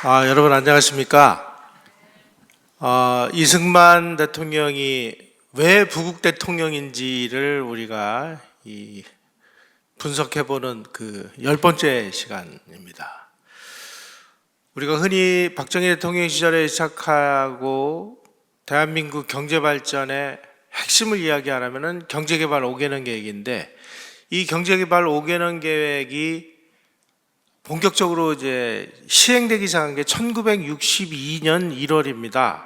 여러분 안녕하십니까? 이승만 대통령이 왜 부국 대통령인지를 우리가 분석해보는 그 10번째 시간입니다. 우리가 흔히 박정희 대통령 시절에 시작하고 대한민국 경제발전의 핵심을 이야기하려면 경제개발 5개년 계획인데, 이 경제개발 5개년 계획이 본격적으로 이제 시행되기 시작한 게 1962년 1월입니다.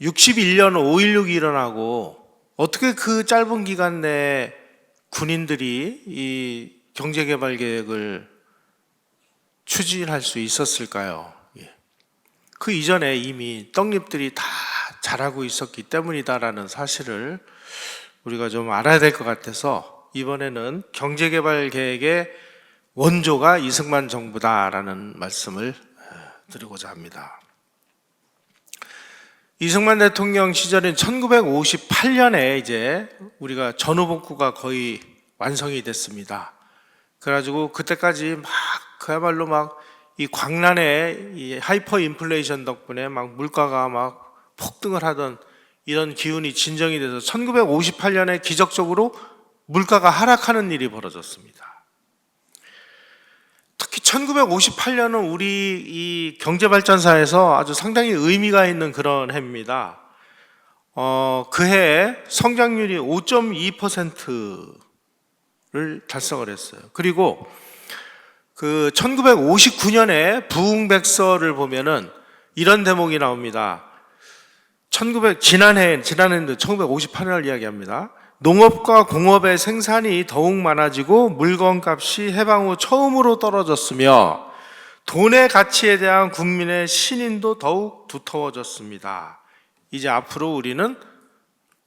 61년 5.16이 일어나고 어떻게 그 짧은 기간 내에 군인들이 이 경제개발 계획을 추진할 수 있었을까요? 그 이전에 이미 떡잎들이 다 자라고 있었기 때문이다라는 사실을 우리가 좀 알아야 될 것 같아서, 이번에는 경제개발 계획의 원조가 이승만 정부다라는 말씀을 드리고자 합니다. 이승만 대통령 시절인 1958년에 이제 우리가 전후복구가 거의 완성이 됐습니다. 그래가지고 그때까지 막 그야말로 막 이 광란의 이 하이퍼 인플레이션 덕분에 막 물가가 막 폭등을 하던 이런 기운이 진정이 돼서 1958년에 기적적으로 물가가 하락하는 일이 벌어졌습니다. 특히 1958년은 우리 이 경제발전사에서 아주 상당히 의미가 있는 그런 해입니다. 그 해에 성장률이 5.2%를 달성을 했어요. 그리고 그 1959년에 부흥백서를 보면은 이런 대목이 나옵니다. 지난해인데 1958년을 이야기합니다. 농업과 공업의 생산이 더욱 많아지고 물건값이 해방 후 처음으로 떨어졌으며 돈의 가치에 대한 국민의 신인도 더욱 두터워졌습니다. 이제 앞으로 우리는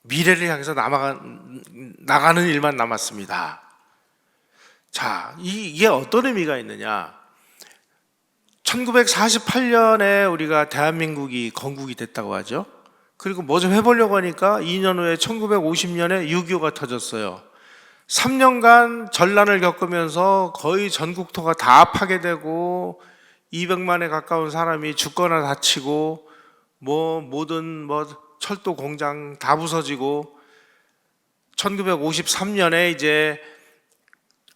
미래를 향해서 나가는 일만 남았습니다. 자, 이게 어떤 의미가 있느냐? 1948년에 우리가 대한민국이 건국이 됐다고 하죠. 그리고 뭐 좀 해보려고 하니까 2년 후에 1950년에 6.25가 터졌어요. 3년간 전란을 겪으면서 거의 전국토가 다 파괴되고 200만에 가까운 사람이 죽거나 다치고 모든 철도 공장 다 부서지고, 1953년에 이제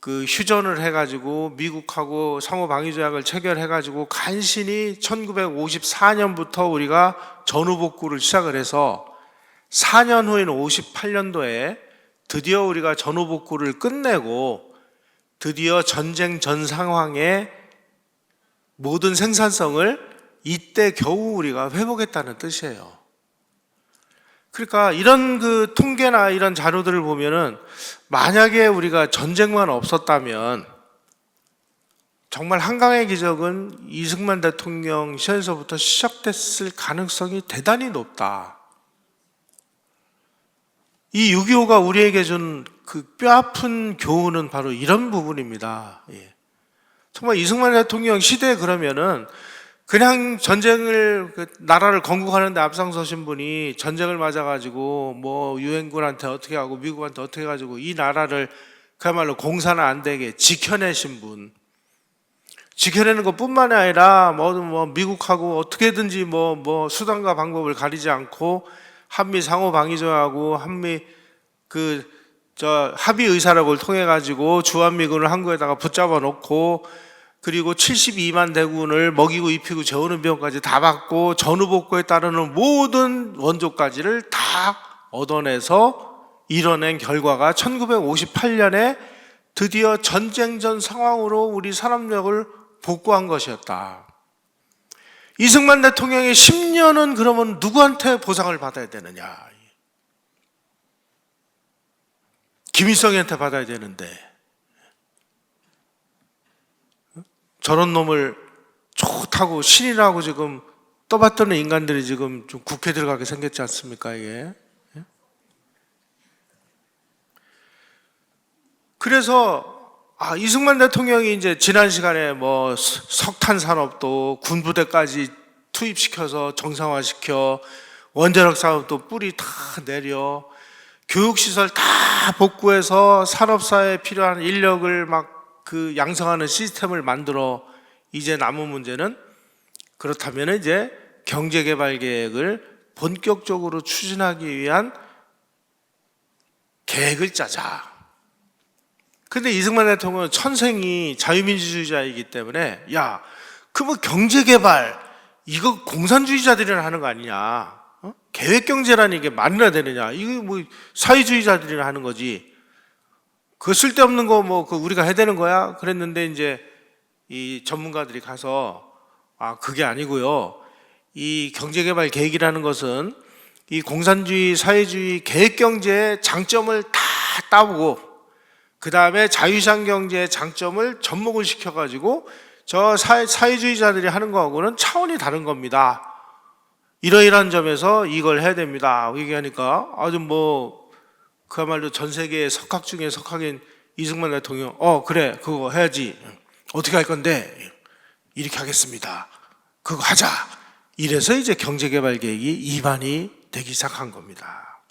그 휴전을 해가지고 미국하고 상호방위조약을 체결해가지고 간신히 1954년부터 우리가 전후복구를 시작을 해서 4년 후인 58년도에 드디어 우리가 전후복구를 끝내고 드디어 전쟁 전 상황의 모든 생산성을 이때 겨우 우리가 회복했다는 뜻이에요. 그러니까 이런 그 통계나 이런 자료들을 보면은, 만약에 우리가 전쟁만 없었다면 정말 한강의 기적은 이승만 대통령 시절에서부터 시작됐을 가능성이 대단히 높다. 이 6.25가 우리에게 준 그 뼈아픈 교훈은 바로 이런 부분입니다. 정말 이승만 대통령 시대에 그러면은 그냥 나라를 건국하는데 앞장서신 분이 전쟁을 맞아가지고 유엔군한테 어떻게 하고 미국한테 어떻게 해가지고 이 나라를 그야말로 공사는 안 되게 지켜내신 분, 지켜내는 것 뿐만이 아니라 미국하고 어떻게든지 수단과 방법을 가리지 않고 한미 상호방위조약하고 한미 합의 의사록을 통해 가지고 주한미군을 한국에다가 붙잡아 놓고, 그리고 72만 대군을 먹이고 입히고 재우는 비용까지 다 받고 전후복구에 따르는 모든 원조까지를 다 얻어내서 이뤄낸 결과가 1958년에 드디어 전쟁 전 상황으로 우리 산업력을 복구한 것이었다. 이승만 대통령의 10년은 그러면 누구한테 보상을 받아야 되느냐? 김일성한테 받아야 되는데, 저런 놈을 좋다고 신이라고 지금 떠받드는 인간들이 지금 좀 국회 들어가게 생겼지 않습니까, 이게? 그래서 이승만 대통령이 이제 지난 시간에 석탄 산업도 군부대까지 투입시켜서 정상화시켜, 원자력 사업도 뿌리 다 내려, 교육시설 다 복구해서 산업사에 필요한 인력을 양성하는 시스템을 만들어 이제 남은 문제는 그렇다면 이제 경제개발 계획을 본격적으로 추진하기 위한 계획을 짜자. 근데 이승만 대통령은 천생이 자유민주주의자이기 때문에 야, 그 뭐 경제개발 이거 공산주의자들이나 하는 거 아니냐? 계획경제라는 게 말이나 되느냐? 이거 뭐 사회주의자들이나 하는 거지. 그 쓸데없는 거 뭐 그 우리가 해야 되는 거야? 그랬는데 이제 이 전문가들이 가서 그게 아니고요. 이 경제개발 계획이라는 것은 이 공산주의, 사회주의, 계획경제의 장점을 다 따보고 그 다음에 자유시장 경제의 장점을 접목을 시켜가지고 저 사회주의자들이 하는 거하고는 차원이 다른 겁니다. 이러이러한 점에서 이걸 해야 됩니다. 얘기하니까 아주 뭐 그야말로 전 세계의 석학 중에 석학인 이승만 대통령 그래 그거 해야지. 어떻게 할 건데? 이렇게 하겠습니다. 그거 하자. 이래서 이제 경제개발 계획이 입안이 되기 시작한 겁니다.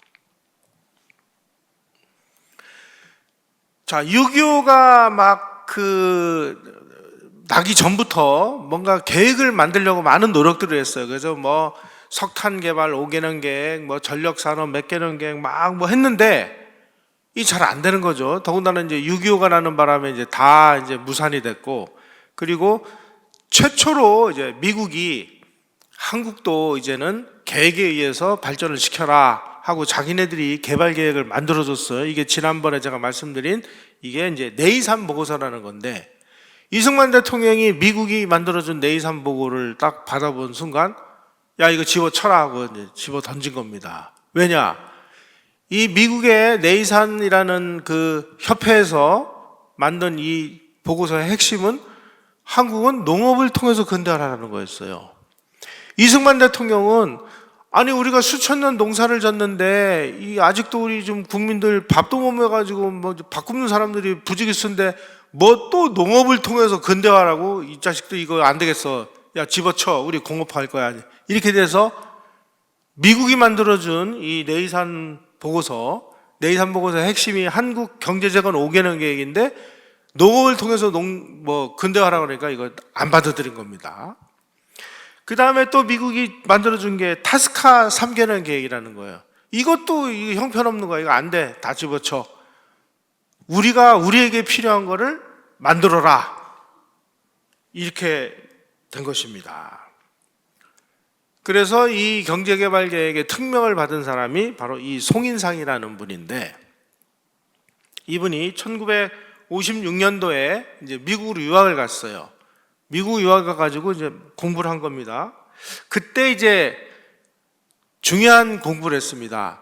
자, 6.25가 막 나기 전부터 뭔가 계획을 만들려고 많은 노력들을 했어요. 그래서 뭐 석탄 개발 5개년 계획, 뭐 전력 산업 몇 개년 계획 막 뭐 했는데 이 잘 안 되는 거죠. 더군다나 이제 6.25가 나는 바람에 이제 다 이제 무산이 됐고, 그리고 최초로 이제 미국이 한국도 이제는 계획에 의해서 발전을 시켜라 하고 자기네들이 개발 계획을 만들어줬어요. 이게 지난번에 제가 말씀드린 이게 이제 네이산 보고서라는 건데, 이승만 대통령이 미국이 만들어준 네이산 보고를 딱 받아본 순간 야 이거 집어쳐라 하고 이제 집어 던진 겁니다. 왜냐? 이 미국의 네이산이라는 그 협회에서 만든 이 보고서의 핵심은 한국은 농업을 통해서 근대화하라는 거였어요. 이승만 대통령은 아니 우리가 수천 년 농사를 졌는데 이 아직도 우리 좀 국민들 밥도 못 먹어가지고 뭐 밥 굶는 사람들이 부지기수인데 뭐 또 농업을 통해서 근대화라고 이 자식들 이거 안 되겠어. 야 집어쳐 우리 공업화할 거야. 이렇게 돼서 미국이 만들어준 이 네이산 보고서의 핵심이 한국 경제재건 5개년 계획인데 농업을 통해서 근대화하라고 그러니까 이거 안 받아들인 겁니다. 그 다음에 또 미국이 만들어준 게 타스카 3개년 계획이라는 거예요. 이것도 형편없는 거야. 이거 안 돼. 다 집어쳐. 우리에게 필요한 거를 만들어라. 이렇게 된 것입니다. 그래서 이 경제개발 계획의 특명을 받은 사람이 바로 이 송인상이라는 분인데, 이분이 1956년도에 이제 미국으로 유학을 갔어요. 미국 유학 가가지고 이제 공부를 한 겁니다. 그때 이제 중요한 공부를 했습니다.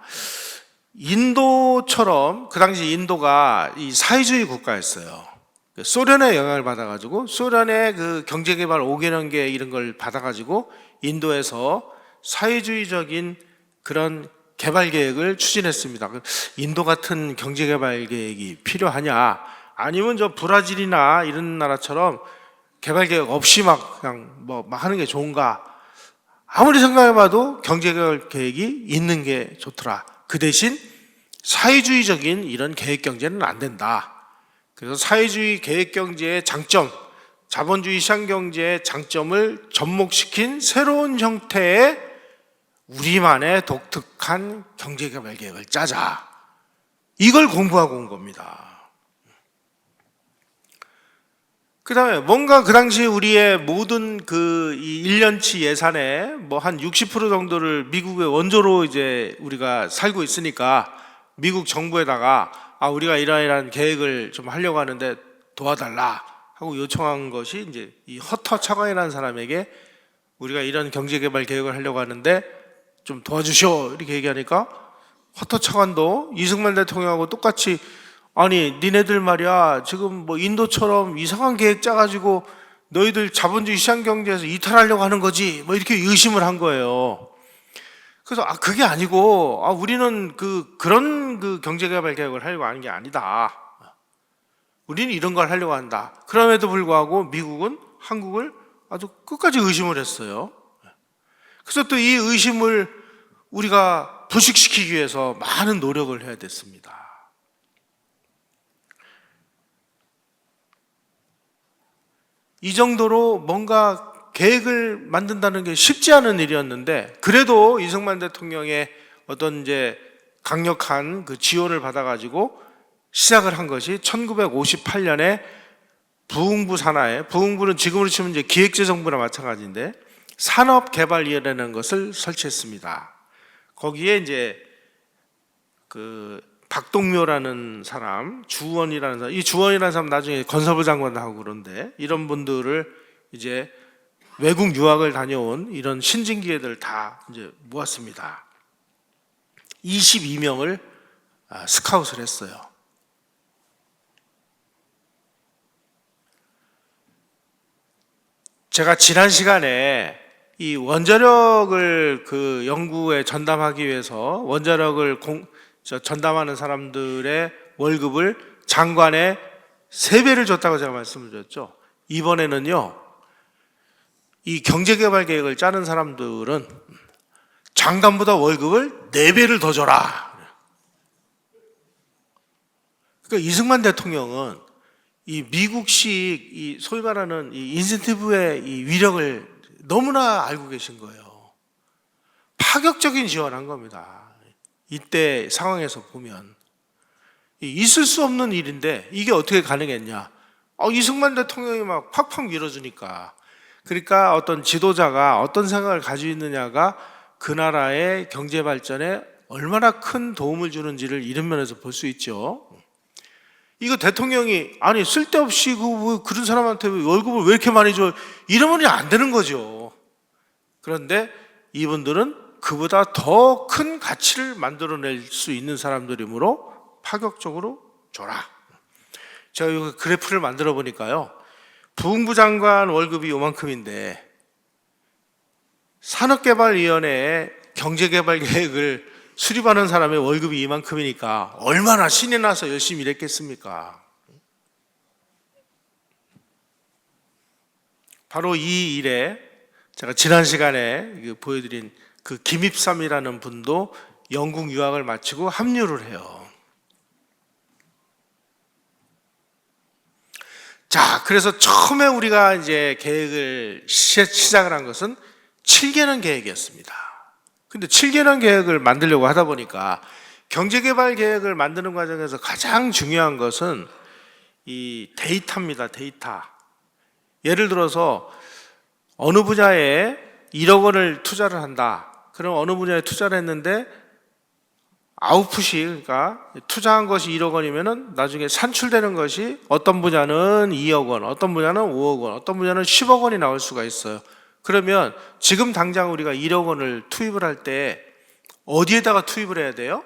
인도처럼 그 당시 인도가 이 사회주의 국가였어요. 소련의 영향을 받아가지고 소련의 그 경제개발 5개년 계획 이런 걸 받아가지고 인도에서 사회주의적인 그런 개발 계획을 추진했습니다. 인도 같은 경제개발 계획이 필요하냐? 아니면 저 브라질이나 이런 나라처럼 개발 계획 없이 막 하는 게 좋은가? 아무리 생각해봐도 경제개발 계획이 있는 게 좋더라. 그 대신 사회주의적인 이런 계획 경제는 안 된다. 그래서 사회주의 계획 경제의 장점, 자본주의 시장 경제의 장점을 접목시킨 새로운 형태의 우리만의 독특한 경제개발 계획을 짜자. 이걸 공부하고 온 겁니다. 그 다음에 뭔가 그 당시 우리의 모든 이 1년치 예산의 뭐 한 60% 정도를 미국의 원조로 이제 우리가 살고 있으니까 미국 정부에다가 우리가 이러이러한 계획을 좀 하려고 하는데 도와달라 하고 요청한 것이 이제 이 허터 차관이라는 사람에게 우리가 이런 경제개발 계획을 하려고 하는데 좀 도와주시오 이렇게 얘기하니까 허터 차관도 이승만 대통령하고 똑같이 아니 니네들 말이야 지금 뭐 인도처럼 이상한 계획 짜가지고 너희들 자본주의 시장 경제에서 이탈하려고 하는 거지 뭐 이렇게 의심을 한 거예요. 그래서 그게 아니고 우리는 그런 경제개발 계획을 하려고 하는 게 아니다. 우리는 이런 걸 하려고 한다. 그럼에도 불구하고 미국은 한국을 아주 끝까지 의심을 했어요. 그래서 또 이 의심을 우리가 부식시키기 위해서 많은 노력을 해야 됐습니다. 이 정도로 뭔가 계획을 만든다는 게 쉽지 않은 일이었는데, 그래도 이승만 대통령의 어떤 이제 강력한 그 지원을 받아가지고 시작을 한 것이 1958년에 부흥부 산하에, 부흥부는 지금으로 치면 이제 기획재정부나 마찬가지인데 산업개발위원회라는 것을 설치했습니다. 거기에 이제 그 박동묘라는 사람, 주원이라는 사람, 이 주원이라는 사람 나중에 건설부 장관도 하고 그런데, 이런 분들을 이제 외국 유학을 다녀온 이런 신진기회들 다 이제 모았습니다. 22명을 스카웃을 했어요. 제가 지난 시간에 이 원자력을 그 연구에 전담하기 위해서 원자력을 전담하는 사람들의 월급을 장관에 3배를 줬다고 제가 말씀을 드렸죠. 이번에는요, 이 경제개발 계획을 짜는 사람들은 장관보다 월급을 4배를 더 줘라. 그러니까 이승만 대통령은 이 미국식 이 소위 말하는 이 인센티브의 이 위력을 너무나 알고 계신 거예요. 파격적인 지원한 겁니다. 이때 상황에서 보면 있을 수 없는 일인데 이게 어떻게 가능했냐? 이승만 대통령이 막 팍팍 밀어주니까. 그러니까 어떤 지도자가 어떤 생각을 가지고 있느냐가 그 나라의 경제 발전에 얼마나 큰 도움을 주는지를 이런 면에서 볼 수 있죠. 이거 대통령이 아니 쓸데없이 그런 사람한테 월급을 왜 이렇게 많이 줘? 이러면 안 되는 거죠. 그런데 이분들은 그보다 더 큰 가치를 만들어낼 수 있는 사람들이므로 파격적으로 줘라. 제가 이 그래프를 만들어 보니까요, 부흥부 장관 월급이 요만큼인데 산업개발위원회에 경제개발 계획을 수립하는 사람의 월급이 이만큼이니까 얼마나 신이 나서 열심히 일했겠습니까? 바로 이 일에 제가 지난 시간에 보여드린 그 김입삼이라는 분도 영국 유학을 마치고 합류를 해요. 자, 그래서 처음에 우리가 이제 계획을 시작을 한 것은 7개년 계획이었습니다. 근데 7개년 계획을 만들려고 하다 보니까 경제개발 계획을 만드는 과정에서 가장 중요한 것은 이 데이터입니다. 데이터. 예를 들어서 어느 분야에 1억 원을 투자를 한다. 그럼 어느 분야에 투자를 했는데 아웃풋이, 그러니까 투자한 것이 1억 원이면은 나중에 산출되는 것이 어떤 분야는 2억 원, 어떤 분야는 5억 원, 어떤 분야는 10억 원이 나올 수가 있어요. 그러면 지금 당장 우리가 1억 원을 투입을 할 때 어디에다가 투입을 해야 돼요?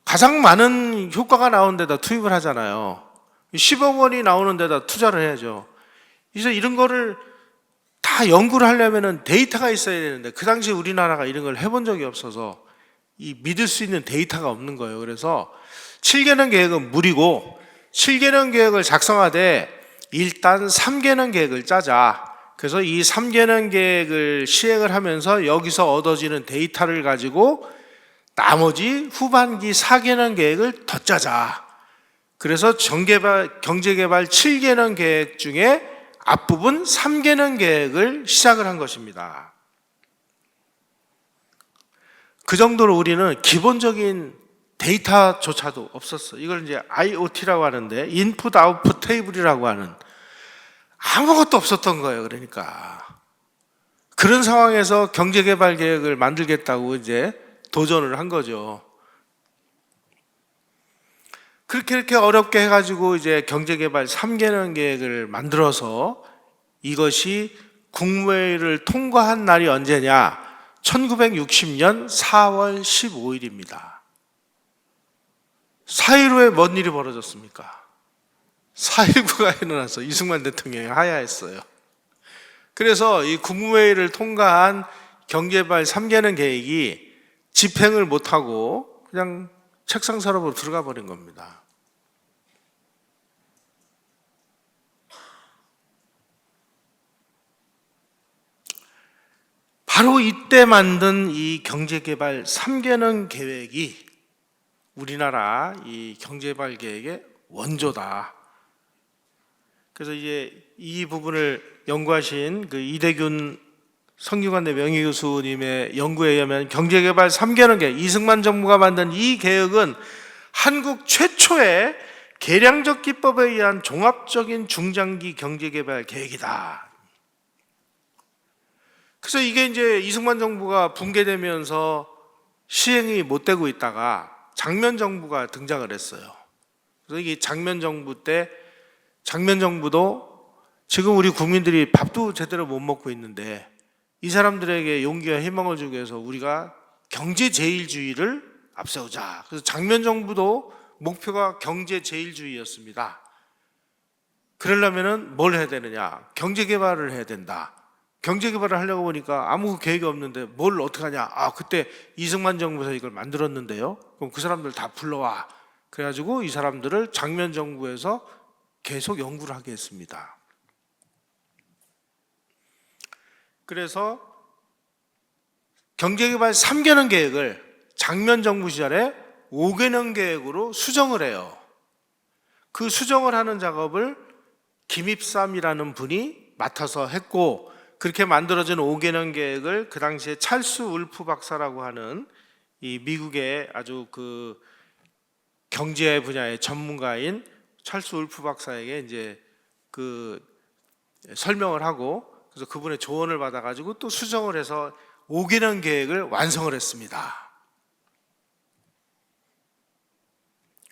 가장 많은 효과가 나오는 데다 투입을 하잖아요. 10억 원이 나오는 데다 투자를 해야죠. 그래서 이런 거를 다 연구를 하려면 데이터가 있어야 되는데 그 당시 우리나라가 이런 걸 해본 적이 없어서 이 믿을 수 있는 데이터가 없는 거예요. 그래서 7개년 계획은 무리고 7개년 계획을 작성하되 일단 3개년 계획을 짜자. 그래서 이 3개년 계획을 시행을 하면서 여기서 얻어지는 데이터를 가지고 나머지 후반기 4개년 계획을 더 짜자. 그래서 경제개발 7개년 계획 중에 앞부분 3개년 계획을 시작을 한 것입니다. 그 정도로 우리는 기본적인 데이터조차도 없었어. 이걸 이제 IoT라고 하는데 인풋 아웃풋 테이블이라고 하는, 아무것도 없었던 거예요. 그러니까 그런 상황에서 경제개발 계획을 만들겠다고 이제 도전을 한 거죠. 그렇게 어렵게 해가지고 이제 경제개발 3개년 계획을 만들어서 이것이 국무회의를 통과한 날이 언제냐? 1960년 4월 15일입니다. 4일 후에 뭔 일이 벌어졌습니까? 4.19가 일어나서 이승만 대통령이 하야했어요. 그래서 이 국무회의를 통과한 경제개발 3개년 계획이 집행을 못하고 그냥 책상 서랍으로 들어가 버린 겁니다. 바로 이때 만든 이 경제개발 3개년 계획이 우리나라 이 경제개발 계획의 원조다. 그래서 이제 이 부분을 연구하신 그 이대균 성균관대 명예교수님의 연구에 의하면 경제개발 3개년 계획, 이승만 정부가 만든 이 계획은 한국 최초의 계량적 기법에 의한 종합적인 중장기 경제개발 계획이다. 그래서 이게 이제 이승만 정부가 붕괴되면서 시행이 못 되고 있다가 장면 정부가 등장을 했어요. 그래서 이게 장면 정부 때 장면 정부도 지금 우리 국민들이 밥도 제대로 못 먹고 있는데 이 사람들에게 용기와 희망을 주기 위해서 우리가 경제 제일주의를 앞세우자. 그래서 장면 정부도 목표가 경제 제일주의였습니다. 그러려면은 뭘 해야 되느냐? 경제 개발을 해야 된다. 경제 개발을 하려고 보니까 아무 계획이 없는데 뭘 어떻게 하냐? 그때 이승만 정부에서 이걸 만들었는데요. 그럼 그 사람들 다 불러와. 그래가지고 이 사람들을 장면 정부에서 계속 연구를 하게 했습니다. 그래서 경제개발 3개년 계획을 장면 정부 시절에 5개년 계획으로 수정을 해요. 그 수정을 하는 작업을 김입삼이라는 분이 맡아서 했고, 그렇게 만들어진 5개년 계획을 그 당시에 찰스 울프 박사라고 하는 이 미국의 아주 그 경제 분야의 전문가인 찰스 울프 박사에게 이제 그 설명을 하고, 그래서 그분의 조언을 받아가지고 또 수정을 해서 5개년 계획을 완성을 했습니다.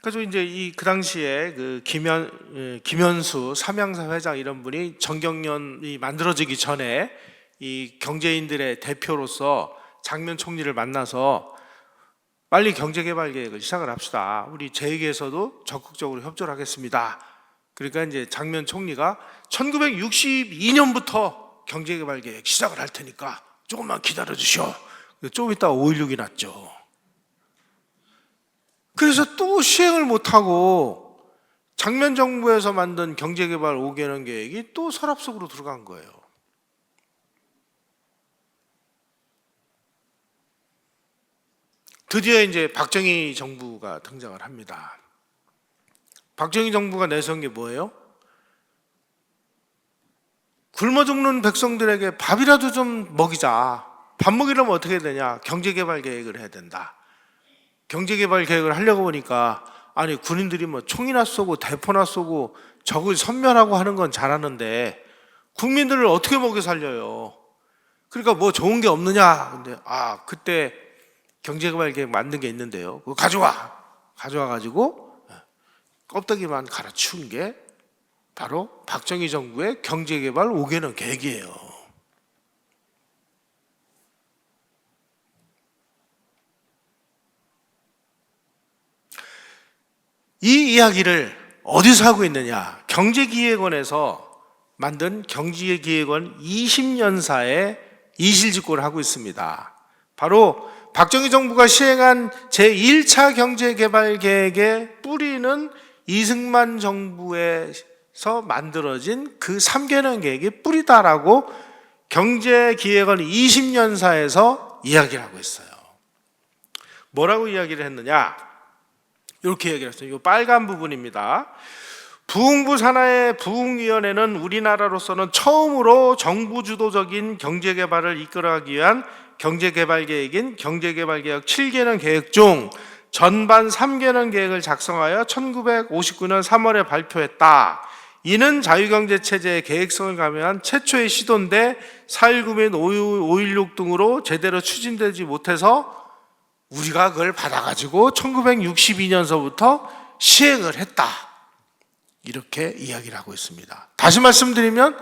그래서 이제 이 그 당시에 그 김현수 삼양사 회장 이런 분이 정경련이 만들어지기 전에 이 경제인들의 대표로서 장면 총리를 만나서 빨리 경제개발 계획을 시작을 합시다. 우리 제2에서도 적극적으로 협조를 하겠습니다. 그러니까 이제 장면 총리가 1962년부터 경제개발 계획 시작을 할 테니까 조금만 기다려 주시오. 좀 있다가 5.16이 났죠. 그래서 또 시행을 못하고 장면 정부에서 만든 경제개발 5개년 계획이 또 서랍 속으로 들어간 거예요. 드디어 이제 박정희 정부가 등장을 합니다. 박정희 정부가 내세운 게 뭐예요? 굶어 죽는 백성들에게 밥이라도 좀 먹이자. 밥 먹이려면 어떻게 해야 되냐? 경제개발 계획을 해야 된다. 경제개발 계획을 하려고 보니까 아니 군인들이 뭐 총이나 쏘고 대포나 쏘고 적을 섬멸하고 하는 건 잘하는데 국민들을 어떻게 먹여 살려요? 그러니까 뭐 좋은 게 없느냐? 근데 그때 경제개발 계획 만든 게 있는데요. 그거 가져와가지고 껍데기만 갈아치운 게 바로 박정희 정부의 경제개발 5개년 계획이에요. 이 이야기를 어디서 하고 있느냐? 경제기획원에서 만든 경제기획원 20년사의 이실직고를 하고 있습니다. 바로 박정희 정부가 시행한 제1차 경제개발계획의 뿌리는 이승만 정부에서 만들어진 그 3개년 계획의 뿌리다라고 경제기획원 20년사에서 이야기를 하고 있어요. 뭐라고 이야기를 했느냐? 이렇게 이야기를 했어요. 이거 빨간 부분입니다. 부흥부 산하의 부흥위원회는 우리나라로서는 처음으로 정부 주도적인 경제개발을 이끌어가기 위한 경제개발계획인 경제개발개혁 7개년 계획 중 전반 3개년 계획을 작성하여 1959년 3월에 발표했다. 이는 자유경제체제의 계획성을 가미한 최초의 시도인데 4.19 및 5.16 등으로 제대로 추진되지 못해서 우리가 그걸 받아가지고 1962년서부터 시행을 했다. 이렇게 이야기를 하고 있습니다. 다시 말씀드리면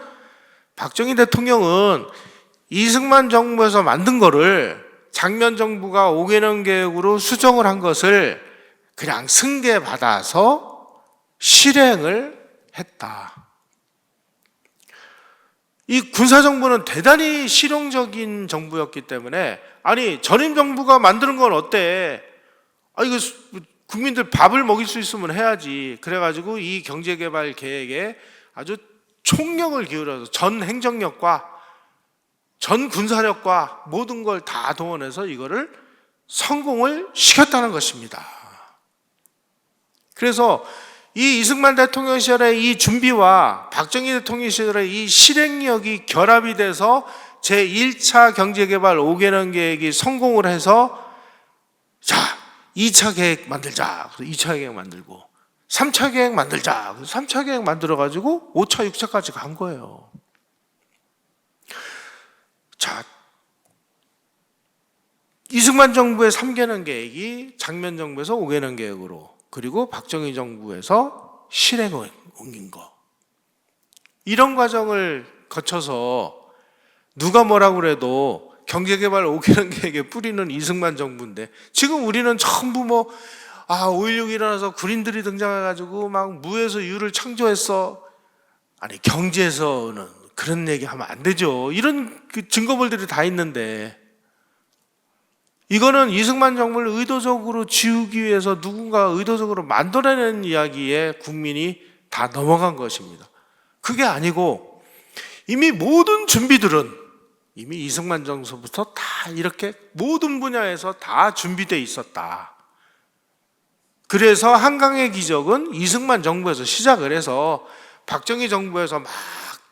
박정희 대통령은 이승만 정부에서 만든 거를 장면 정부가 5개년 계획으로 수정을 한 것을 그냥 승계받아서 실행을 했다. 이 군사정부는 대단히 실용적인 정부였기 때문에 아니 전임 정부가 만드는 건 어때? 이거 국민들 밥을 먹일 수 있으면 해야지. 그래가지고 이 경제개발 계획에 아주 총력을 기울여서 전 행정력과 전 군사력과 모든 걸 다 동원해서 이거를 성공을 시켰다는 것입니다. 그래서 이 이승만 대통령 시절의 이 준비와 박정희 대통령 시절의 이 실행력이 결합이 돼서 제1차 경제개발 5개년 계획이 성공을 해서 자, 2차 계획 만들자. 그래서 2차 계획 만들고 3차 계획 만들자. 그래서 3차 계획 만들어가지고 5차, 6차까지 간 거예요. 자, 이승만 정부의 3개년 계획이 장면 정부에서 5개년 계획으로, 그리고 박정희 정부에서 실행을 옮긴 거. 이런 과정을 거쳐서 누가 뭐라고 그래도 경제개발 5개년 계획에 뿌리는 이승만 정부인데, 지금 우리는 전부 5.16 일어나서 군인들이 등장해가지고 막 무에서 유를 창조했어. 아니, 경제에서는 그런 얘기 하면 안 되죠. 이런 증거물들이 다 있는데, 이거는 이승만 정부를 의도적으로 지우기 위해서 누군가 의도적으로 만들어낸 이야기에 국민이 다 넘어간 것입니다. 그게 아니고 이미 모든 준비들은 이미 이승만 정부부터 다 이렇게 모든 분야에서 다 준비되어 있었다. 그래서 한강의 기적은 이승만 정부에서 시작을 해서 박정희 정부에서 막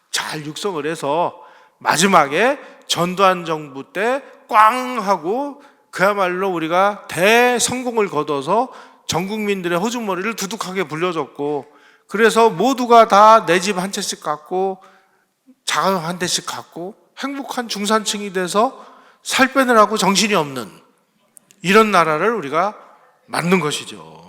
잘 육성을 해서 마지막에 전두환 정부 때 꽝 하고 그야말로 우리가 대성공을 거둬서 전 국민들의 호주머니를 두둑하게 불려줬고, 그래서 모두가 다 내 집 한 채씩 갖고 자가 한 대씩 갖고 행복한 중산층이 돼서 살 빼느라고 정신이 없는 이런 나라를 우리가 만든 것이죠.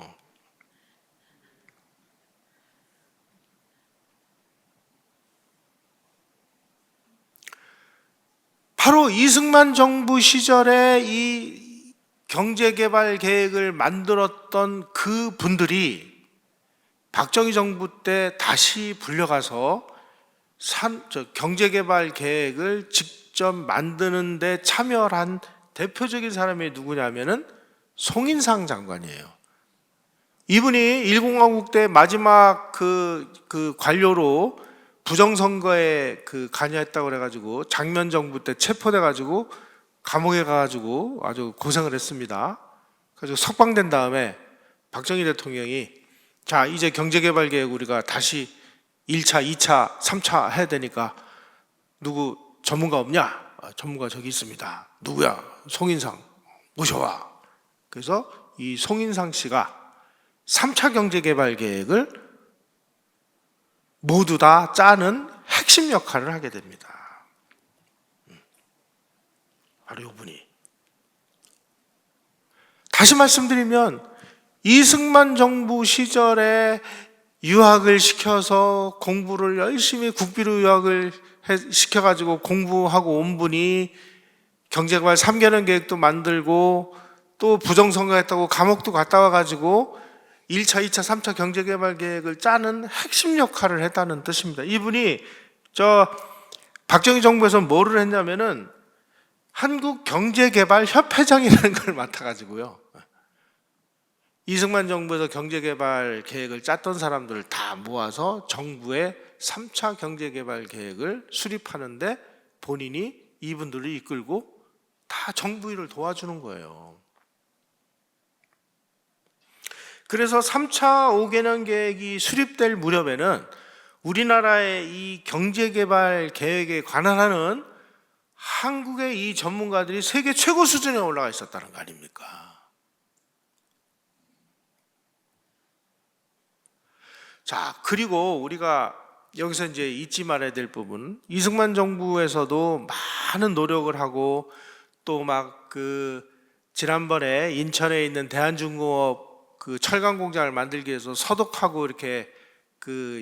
바로 이승만 정부 시절에 이 경제개발 계획을 만들었던 그 분들이 박정희 정부 때 다시 불려가서 경제개발 계획을 직접 만드는 데 참여한 대표적인 사람이 누구냐면은 송인상 장관이에요. 이분이 1공화국 때 마지막 그 관료로 부정선거에 관여했다고 그래가지고 장면 정부 때 체포돼가지고 감옥에 가가지고 아주 고생을 했습니다. 그래서 석방된 다음에 박정희 대통령이 자, 이제 경제개발 계획 우리가 다시 1차, 2차, 3차 해야 되니까 누구 전문가 없냐? 전문가 저기 있습니다. 누구야? 송인상 모셔와. 그래서 이 송인상 씨가 3차 경제개발 계획을 모두 다 짜는 핵심 역할을 하게 됩니다. 바로 이분이. 다시 말씀드리면 이승만 정부 시절에 유학을 시켜서 공부를 열심히 국비로 유학을 시켜가지고 공부하고 온 분이 경제개발 3개년 계획도 만들고 또 부정선거했다고 감옥도 갔다 와가지고 1차, 2차, 3차 경제개발 계획을 짜는 핵심 역할을 했다는 뜻입니다. 이분이 박정희 정부에서 뭐를 했냐면은 한국경제개발협회장이라는 걸 맡아가지고요. 이승만 정부에서 경제개발 계획을 짰던 사람들을 다 모아서 정부의 3차 경제개발 계획을 수립하는데 본인이 이분들을 이끌고 다 정부 일을 도와주는 거예요. 그래서 3차 5개년 계획이 수립될 무렵에는 우리나라의 이 경제개발 계획에 관한하는 한국의 이 전문가들이 세계 최고 수준에 올라가 있었다는 거 아닙니까? 자, 그리고 우리가 여기서 이제 잊지 말아야 될 부분, 이승만 정부에서도 많은 노력을 하고 또 막 지난번에 인천에 있는 대한중공업 철강 공장을 만들기 위해서 서독하고 이렇게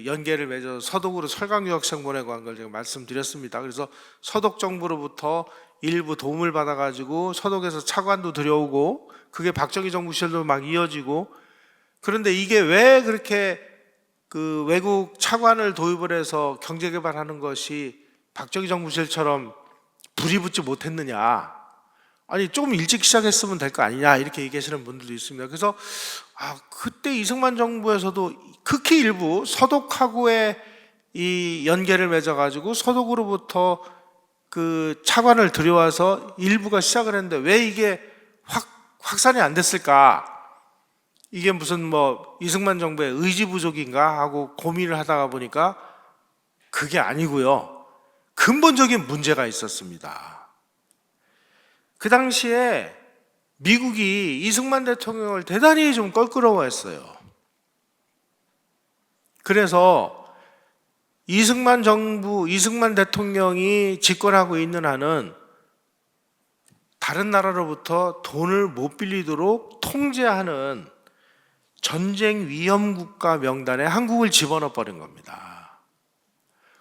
연계를 맺어서 서독으로 철강 유학생 보내고 한 걸 제가 말씀드렸습니다. 그래서 서독 정부로부터 일부 도움을 받아가지고 서독에서 차관도 들여오고 그게 박정희 정부 시절도 막 이어지고, 그런데 이게 왜 그렇게 외국 차관을 도입을 해서 경제개발하는 것이 박정희 정부 시절처럼 불이 붙지 못했느냐? 아니, 조금 일찍 시작했으면 될 거 아니냐? 이렇게 얘기하시는 분들도 있습니다. 그래서 그때 이승만 정부에서도 극히 일부 서독하고의 이 연계를 맺어가지고 서독으로부터 차관을 들여와서 일부가 시작을 했는데 왜 이게 확산이 안 됐을까? 이게 무슨 뭐 이승만 정부의 의지 부족인가 하고 고민을 하다가 보니까 그게 아니고요. 근본적인 문제가 있었습니다. 그 당시에 미국이 이승만 대통령을 대단히 좀 껄끄러워했어요. 그래서 이승만 정부, 이승만 대통령이 집권하고 있는 한은 다른 나라로부터 돈을 못 빌리도록 통제하는 전쟁 위험 국가 명단에 한국을 집어넣어 버린 겁니다.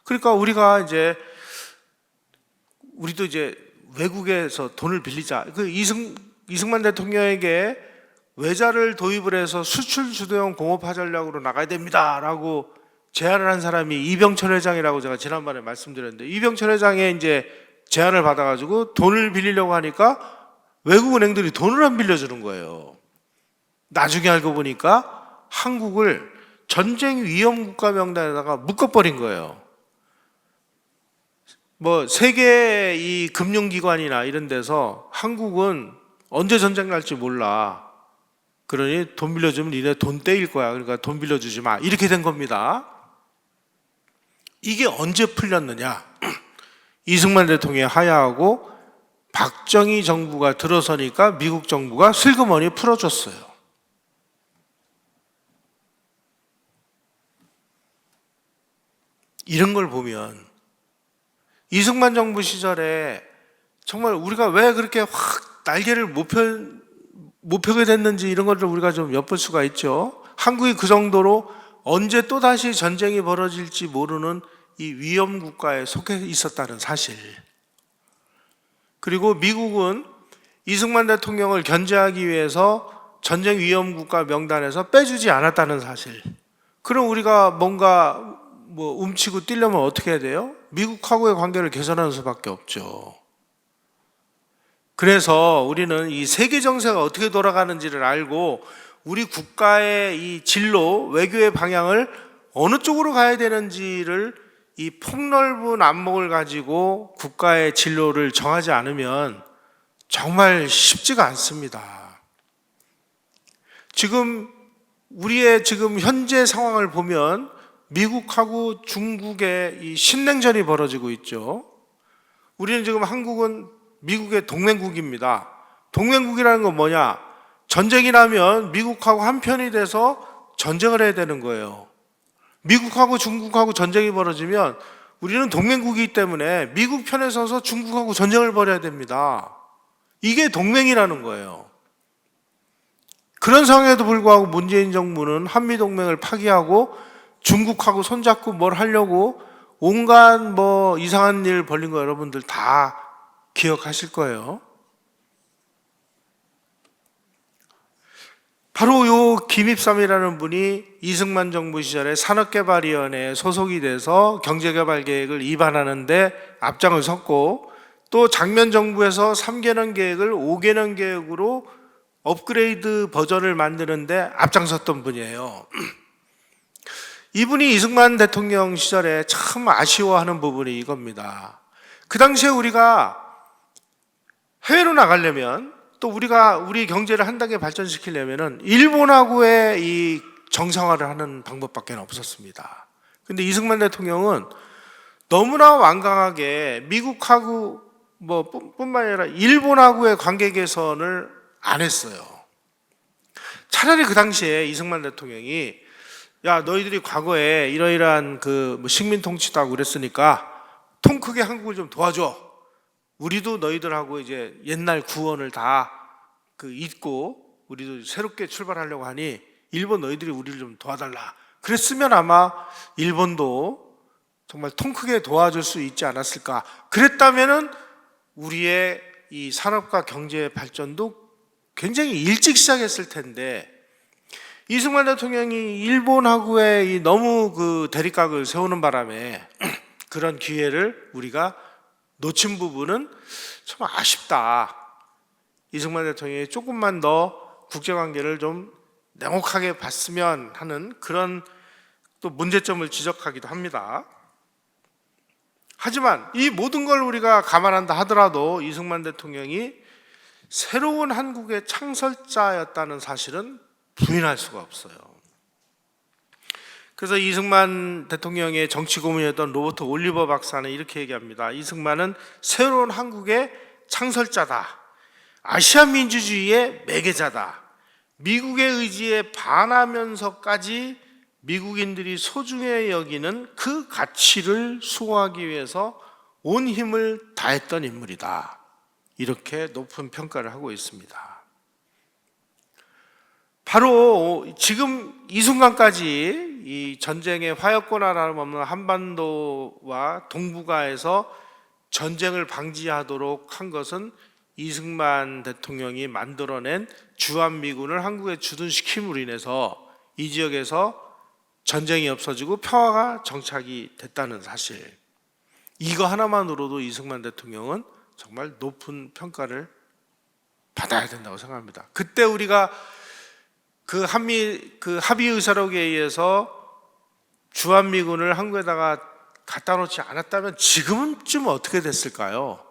그러니까 우리도 이제 외국에서 돈을 빌리자. 이승만 대통령에게 외자를 도입을 해서 수출 주도형 공업화 전략으로 나가야 됩니다라고 제안을 한 사람이 이병철 회장이라고 제가 지난번에 말씀드렸는데, 이병철 회장의 이제 제안을 받아가지고 돈을 빌리려고 하니까 외국 은행들이 돈을 안 빌려주는 거예요. 나중에 알고 보니까 한국을 전쟁 위험 국가 명단에다가 묶어버린 거예요. 뭐 세계 이 금융기관이나 이런 데서 한국은 언제 전쟁 날지 몰라. 그러니 돈 빌려주면 니네 돈 떼일 거야. 그러니까 돈 빌려주지 마. 이렇게 된 겁니다. 이게 언제 풀렸느냐? 이승만 대통령이 하야하고 박정희 정부가 들어서니까 미국 정부가 슬그머니 풀어줬어요. 이런 걸 보면 이승만 정부 시절에 정말 우리가 왜 그렇게 확 날개를 못 펴게 됐는지 이런 것을 우리가 좀 엿볼 수가 있죠. 한국이 그 정도로 언제 또다시 전쟁이 벌어질지 모르는 이 위험 국가에 속해 있었다는 사실. 그리고 미국은 이승만 대통령을 견제하기 위해서 전쟁 위험 국가 명단에서 빼주지 않았다는 사실. 그럼 우리가 뭔가 움치고 뛰려면 어떻게 해야 돼요? 미국하고의 관계를 개선하는 수밖에 없죠. 그래서 우리는 이 세계 정세가 어떻게 돌아가는지를 알고 우리 국가의 이 진로, 외교의 방향을 어느 쪽으로 가야 되는지를 이 폭넓은 안목을 가지고 국가의 진로를 정하지 않으면 정말 쉽지가 않습니다. 우리의 지금 현재 상황을 보면 미국하고 중국의 이 신냉전이 벌어지고 있죠. 우리는 지금 한국은 미국의 동맹국입니다. 동맹국이라는 건 뭐냐? 전쟁이 나면 미국하고 한편이 돼서 전쟁을 해야 되는 거예요. 미국하고 중국하고 전쟁이 벌어지면 우리는 동맹국이기 때문에 미국 편에 서서 중국하고 전쟁을 벌여야 됩니다. 이게 동맹이라는 거예요. 그런 상황에도 불구하고 문재인 정부는 한미동맹을 파기하고 중국하고 손잡고 뭘 하려고 온갖 이상한 일 벌린 거 여러분들 다 기억하실 거예요. 바로 요 김입삼이라는 분이 이승만 정부 시절에 산업개발위원회에 소속이 돼서 경제개발 계획을 입안하는데 앞장을 섰고, 또 장면 정부에서 3개년 계획을 5개년 계획으로 업그레이드 버전을 만드는데 앞장섰던 분이에요. 이분이 이승만 대통령 시절에 참 아쉬워하는 부분이 이겁니다. 그 당시에 우리가 해외로 나가려면, 또 우리 경제를 한 단계 발전시키려면은 일본하고의 이 정상화를 하는 방법밖에 없었습니다. 근데 이승만 대통령은 너무나 완강하게 미국하고 뿐만 아니라 일본하고의 관계 개선을 안 했어요. 차라리 그 당시에 이승만 대통령이 야, 너희들이 과거에 이러이러한 식민 통치도 하고 그랬으니까 통 크게 한국을 좀 도와줘. 우리도 너희들하고 이제 옛날 구원을 다 잊고 우리도 새롭게 출발하려고 하니 일본 너희들이 우리를 좀 도와달라. 그랬으면 아마 일본도 정말 통 크게 도와줄 수 있지 않았을까. 그랬다면은 우리의 이 산업과 경제 발전도 굉장히 일찍 시작했을 텐데, 이승만 대통령이 일본하고의 너무 대립각을 세우는 바람에 그런 기회를 우리가 놓친 부분은 참 아쉽다. 이승만 대통령이 조금만 더 국제관계를 좀 냉혹하게 봤으면 하는 그런 또 문제점을 지적하기도 합니다. 하지만 이 모든 걸 우리가 감안한다 하더라도 이승만 대통령이 새로운 한국의 창설자였다는 사실은 부인할 수가 없어요. 그래서 이승만 대통령의 정치 고문이었던 로버트 올리버 박사는 이렇게 얘기합니다. 이승만은 새로운 한국의 창설자다. 아시아 민주주의의 매개자다. 미국의 의지에 반하면서까지 미국인들이 소중히 여기는 그 가치를 수호하기 위해서 온 힘을 다했던 인물이다. 이렇게 높은 평가를 하고 있습니다. 바로 지금 이 순간까지 이 전쟁의 화약고나 다름없는 한반도와 동북아에서 전쟁을 방지하도록 한 것은 이승만 대통령이 만들어낸 주한미군을 한국에 주둔시킴으로 인해서 이 지역에서 전쟁이 없어지고 평화가 정착이 됐다는 사실, 이거 하나만으로도 이승만 대통령은 정말 높은 평가를 받아야 된다고 생각합니다. 그때 우리가 그 합의 의사록에 의해서 주한미군을 한국에다가 갖다 놓지 않았다면 지금쯤 어떻게 됐을까요?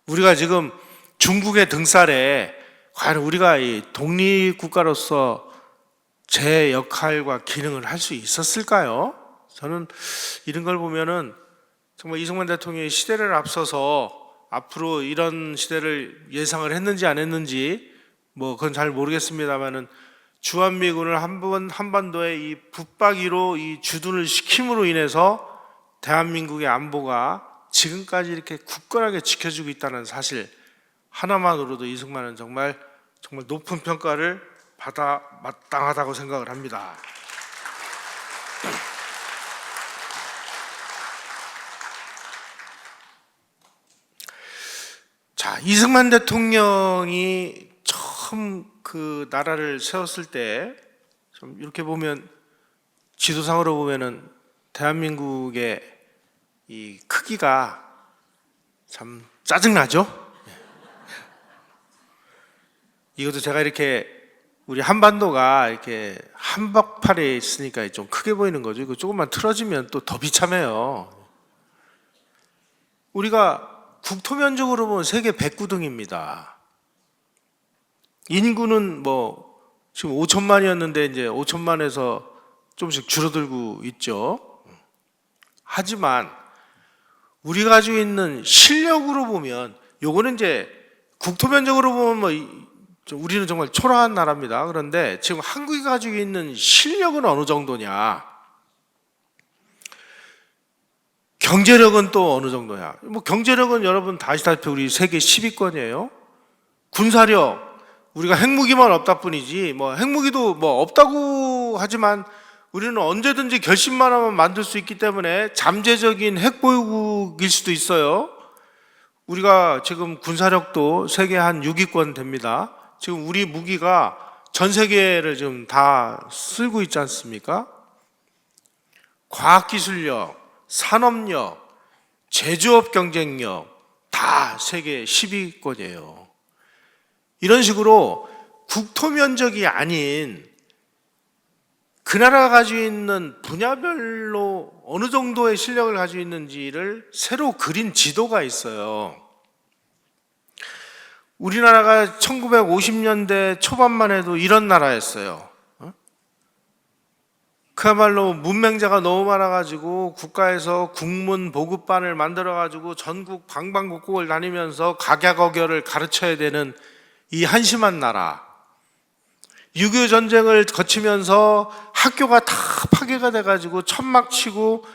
우리가 지금 중국의 등살에 과연 우리가 이 독립국가로서 제 역할과 기능을 할 수 있었을까요? 저는 이런 걸 보면은 정말 이승만 대통령이 시대를 앞서서 앞으로 이런 시대를 예상을 했는지 안 했는지 그건 잘 모르겠습니다만은 주한미군을 한반도에 이 붙박이로 이 주둔을 시킴으로 인해서 대한민국의 안보가 지금까지 이렇게 굳건하게 지켜지고 있다는 사실 하나만으로도 이승만은 정말 높은 평가를 받아 마땅하다고 생각을 합니다. 자, 이승만 대통령이 처음 그 나라를 세웠을 때 좀 이렇게 보면 지도상으로 보면은 대한민국의 이 크기가 참 짜증나죠? 이것도 제가 이렇게 우리 한반도가 이렇게 한복판에 있으니까 좀 크게 보이는 거죠. 이거 조금만 틀어지면 또 더 비참해요. 우리가 국토면적으로 보면 세계 109등입니다. 인구는 지금 5천만이었는데 이제 5천만에서 조금씩 줄어들고 있죠. 하지만 우리가 가지고 있는 실력으로 보면, 요거는 이제 국토면적으로 보면 우리는 정말 초라한 나라입니다. 그런데 지금 한국이 가지고 있는 실력은 어느 정도냐? 경제력은 또 어느 정도냐? 경제력은 여러분 다 아시다시피 우리 세계 10위권이에요. 군사력, 우리가 핵무기만 없다 뿐이지, 핵무기도 없다고 하지만 우리는 언제든지 결심만 하면 만들 수 있기 때문에 잠재적인 핵보유국일 수도 있어요. 우리가 지금 군사력도 세계 한 6위권 됩니다. 지금 우리 무기가 전 세계를 지금 다 쓸고 있지 않습니까? 과학기술력, 산업력, 제조업 경쟁력 다 세계 10위권이에요. 이런 식으로 국토 면적이 아닌 그 나라가 가지고 있는 분야별로 어느 정도의 실력을 가지고 있는지를 새로 그린 지도가 있어요. 우리나라가 1950년대 초반만 해도 이런 나라였어요. 그야말로 문맹자가 너무 많아가지고 국가에서 국문 보급반을 만들어가지고 전국 방방곡곡을 다니면서 각야거결을 가르쳐야 되는 이 한심한 나라. 6.25 전쟁을 거치면서 학교가 다 파괴가 돼가지고 천막 치고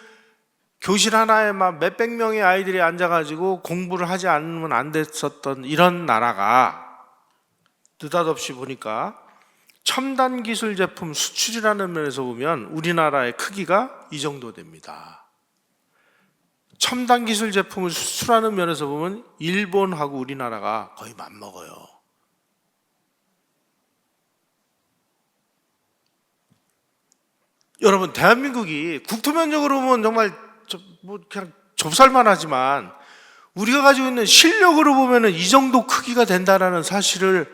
교실 하나에 막 몇백 명의 아이들이 앉아가지고 공부를 하지 않으면 안 됐었던 이런 나라가 느닷없이 보니까 첨단 기술 제품 수출이라는 면에서 보면 우리나라의 크기가 이 정도 됩니다. 첨단 기술 제품을 수출하는 면에서 보면 일본하고 우리나라가 거의 맞먹어요. 여러분, 대한민국이 국토면적으로 보면 정말 그냥 좁쌀만 하지만 우리가 가지고 있는 실력으로 보면 이 정도 크기가 된다는 사실을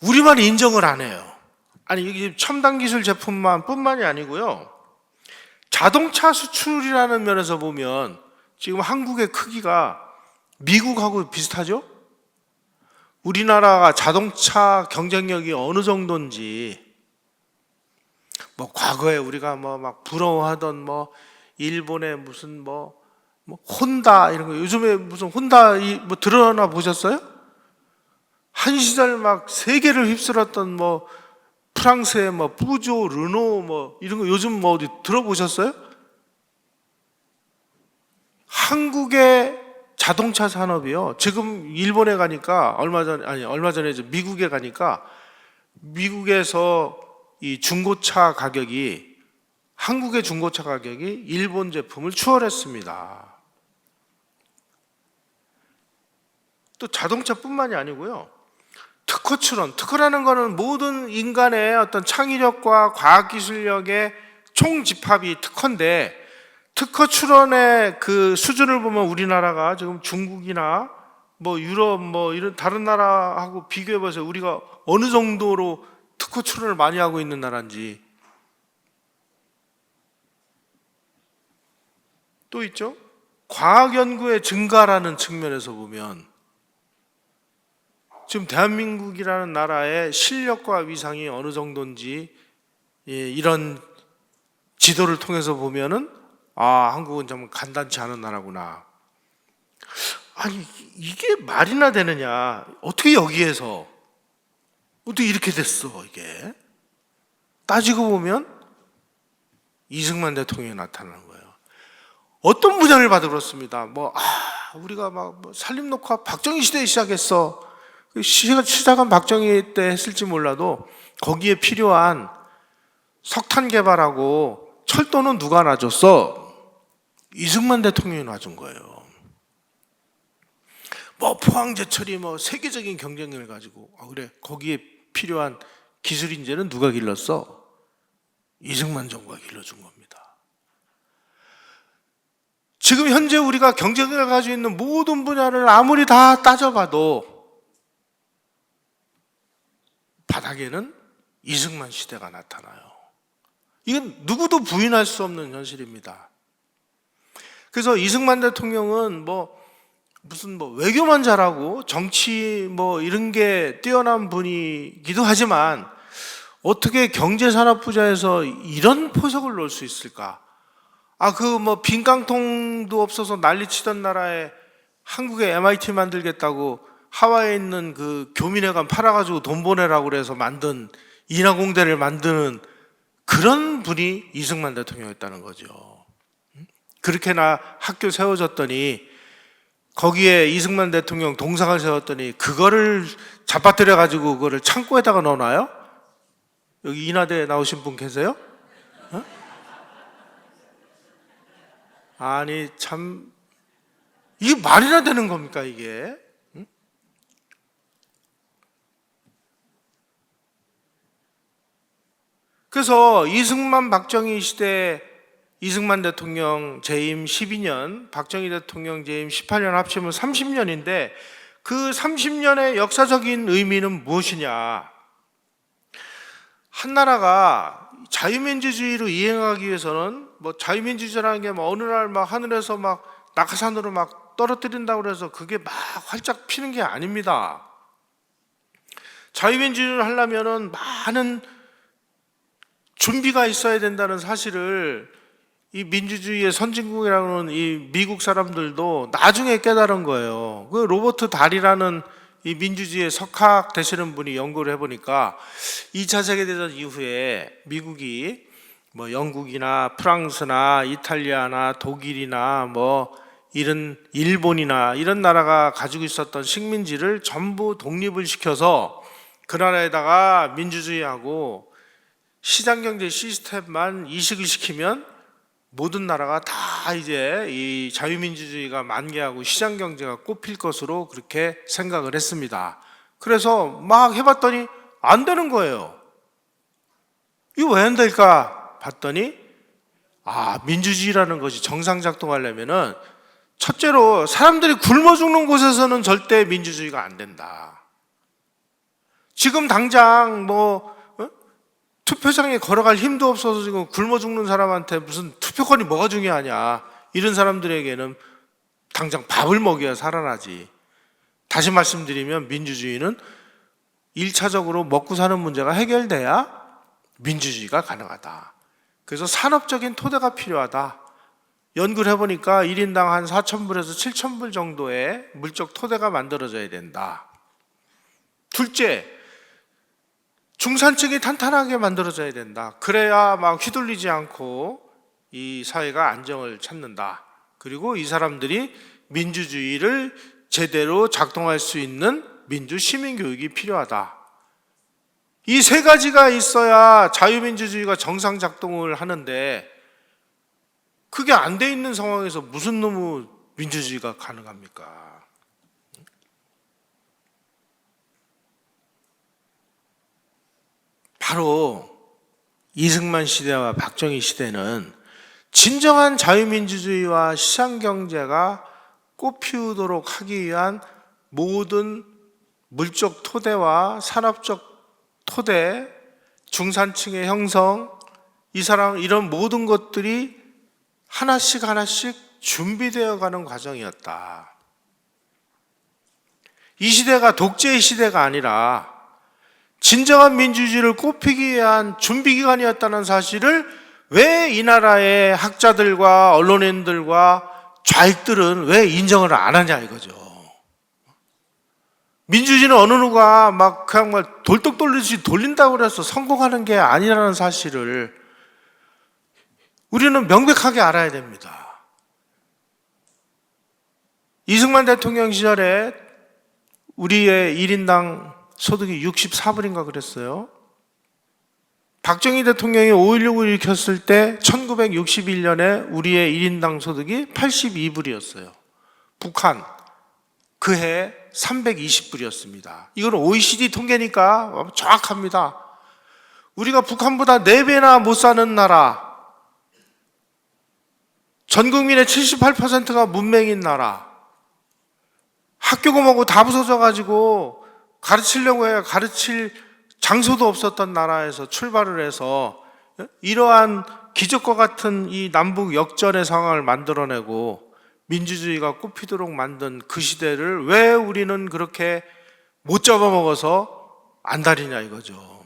우리만 인정을 안 해요. 아니, 이게 첨단 기술 제품뿐만이 아니고요. 자동차 수출이라는 면에서 보면 지금 한국의 크기가 미국하고 비슷하죠? 우리나라가 자동차 경쟁력이 어느 정도인지 뭐 과거에 우리가 뭐 막 부러워하던 뭐 일본의 무슨 뭐 혼다 이런 거, 요즘에 무슨 혼다 뭐 드러나 보셨어요? 한 시절 막 세계를 휩쓸었던 뭐 프랑스의 뭐 뿌조, 르노 뭐 이런 거 요즘 뭐 어디 들어보셨어요? 한국의 자동차 산업이요. 지금 일본에 가니까 얼마 전에 이제 미국에 가니까 미국에서 이 중고차 가격이, 한국의 중고차 가격이 일본 제품을 추월했습니다. 또 자동차뿐만이 아니고요. 특허 출원, 특허라는 거는 모든 인간의 어떤 창의력과 과학기술력의 총집합이 특허인데, 특허 출원의 그 수준을 보면 우리나라가 지금 중국이나 뭐 유럽 뭐 이런 다른 나라하고 비교해 보세요. 우리가 어느 정도로 특허 출원을 많이 하고 있는 나라인지. 또 있죠. 과학 연구의 증가라는 측면에서 보면 지금 대한민국이라는 나라의 실력과 위상이 어느 정도인지, 이런 지도를 통해서 보면은 한국은 정말 간단치 않은 나라구나. 아니 이게 말이나 되느냐? 어떻게 여기에서 어떻게 이렇게 됐어? 이게 따지고 보면 이승만 대통령이 나타나는 거예요. 어떤 분야를 봐도 그렇습니다. 우리가 막 산림 녹화 박정희 시대에 시작했어. 시작은 박정희 때 했을지 몰라도 거기에 필요한 석탄 개발하고 철도는 누가 놔줬어? 이승만 대통령이 놔준 거예요. 포항제철이 세계적인 경쟁력을 가지고, 그래, 거기에 필요한 기술 인재는 누가 길렀어? 이승만 정부가 길러준 겁니다. 지금 현재 우리가 경쟁력을 가지고 있는 모든 분야를 아무리 다 따져봐도 바닥에는 이승만 시대가 나타나요. 이건 누구도 부인할 수 없는 현실입니다. 그래서 이승만 대통령은 무슨 외교만 잘하고 정치 이런 게 뛰어난 분이기도 하지만 어떻게 경제산업 부자에서 이런 포석을 놓을 수 있을까? 빈깡통도 없어서 난리치던 나라에 한국에 MIT 만들겠다고 하와이에 있는 그 교민회관 팔아가지고 돈 보내라고 그래서 만든 인하공대를 만드는 그런 분이 이승만 대통령이었다는 거죠. 그렇게나 학교 세워졌더니 거기에 이승만 대통령 동상을 세웠더니 그거를 잡아뜨려 가지고 그거를 창고에다가 넣어놔요? 여기 인하대 나오신 분 계세요? 아니 참, 이게 말이나 되는 겁니까 이게? 그래서 이승만 박정희 시대, 이승만 대통령 재임 12년, 박정희 대통령 재임 18년 합치면 30년인데 그 30년의 역사적인 의미는 무엇이냐? 한 나라가 자유민주주의로 이행하기 위해서는 자유민주주의라는 게 어느 날 하늘에서 낙하산으로 떨어뜨린다고 그래서 그게 활짝 피는 게 아닙니다. 자유민주주의를 하려면은 많은 준비가 있어야 된다는 사실을 이 민주주의의 선진국이라는 이 미국 사람들도 나중에 깨달은 거예요. 그 로버트 달이라는 이 민주주의의 석학 되시는 분이 연구를 해보니까 2차 세계대전 이후에 미국이 영국이나 프랑스나 이탈리아나 독일이나 이런 일본이나 이런 나라가 가지고 있었던 식민지를 전부 독립을 시켜서 그 나라에다가 민주주의하고 시장경제 시스템만 이식을 시키면 모든 나라가 다 이제 이 자유민주주의가 만개하고 시장경제가 꼽힐 것으로 그렇게 생각을 했습니다. 그래서 해봤더니 안 되는 거예요. 이거 왜 안 될까 봤더니 민주주의라는 것이 정상작동하려면은 첫째로 사람들이 굶어 죽는 곳에서는 절대 민주주의가 안 된다. 지금 당장 투표장에 걸어갈 힘도 없어서 지금 굶어 죽는 사람한테 무슨 투표권이 뭐가 중요하냐, 이런 사람들에게는 당장 밥을 먹여야 살아나지. 다시 말씀드리면 민주주의는 1차적으로 먹고 사는 문제가 해결돼야 민주주의가 가능하다. 그래서 산업적인 토대가 필요하다. 연구를 해보니까 1인당 한 4,000불에서 7,000불 정도의 물적 토대가 만들어져야 된다. 둘째, 중산층이 탄탄하게 만들어져야 된다. 그래야 막 휘둘리지 않고 이 사회가 안정을 찾는다. 그리고 이 사람들이 민주주의를 제대로 작동할 수 있는 민주 시민 교육이 필요하다. 이 세 가지가 있어야 자유민주주의가 정상 작동을 하는데 그게 안 돼 있는 상황에서 무슨 놈의 민주주의가 가능합니까? 바로 이승만 시대와 박정희 시대는 진정한 자유민주주의와 시장경제가 꽃피우도록 하기 위한 모든 물적 토대와 산업적 토대, 중산층의 형성, 이런 모든 것들이 하나씩 준비되어 가는 과정이었다. 이 시대가 독재의 시대가 아니라 진정한 민주주의를 꽃피기 위한 준비기간이었다는 사실을 왜 이 나라의 학자들과 언론인들과 좌익들은 왜 인정을 안 하냐 이거죠. 민주주의는 어느 누가 막 그냥 막 돌떡 돌리듯이 돌린다고 해서 성공하는 게 아니라는 사실을 우리는 명백하게 알아야 됩니다. 이승만 대통령 시절에 우리의 1인당 소득이 64불인가 그랬어요. 박정희 대통령이 5.16을 일으켰을 때 1961년에 우리의 1인당 소득이 82불이었어요. 북한 그해 320불이었습니다. 이건 OECD 통계니까 정확합니다. 우리가 북한보다 4배나 못 사는 나라, 전 국민의 78%가 문맹인 나라, 학교고 뭐고 다 부서져가지고 가르치려고 해야 가르칠 장소도 없었던 나라에서 출발을 해서 이러한 기적과 같은 이 남북 역전의 상황을 만들어내고 민주주의가 꽃피도록 만든 그 시대를 왜 우리는 그렇게 못 잡아먹어서 안달이냐 이거죠.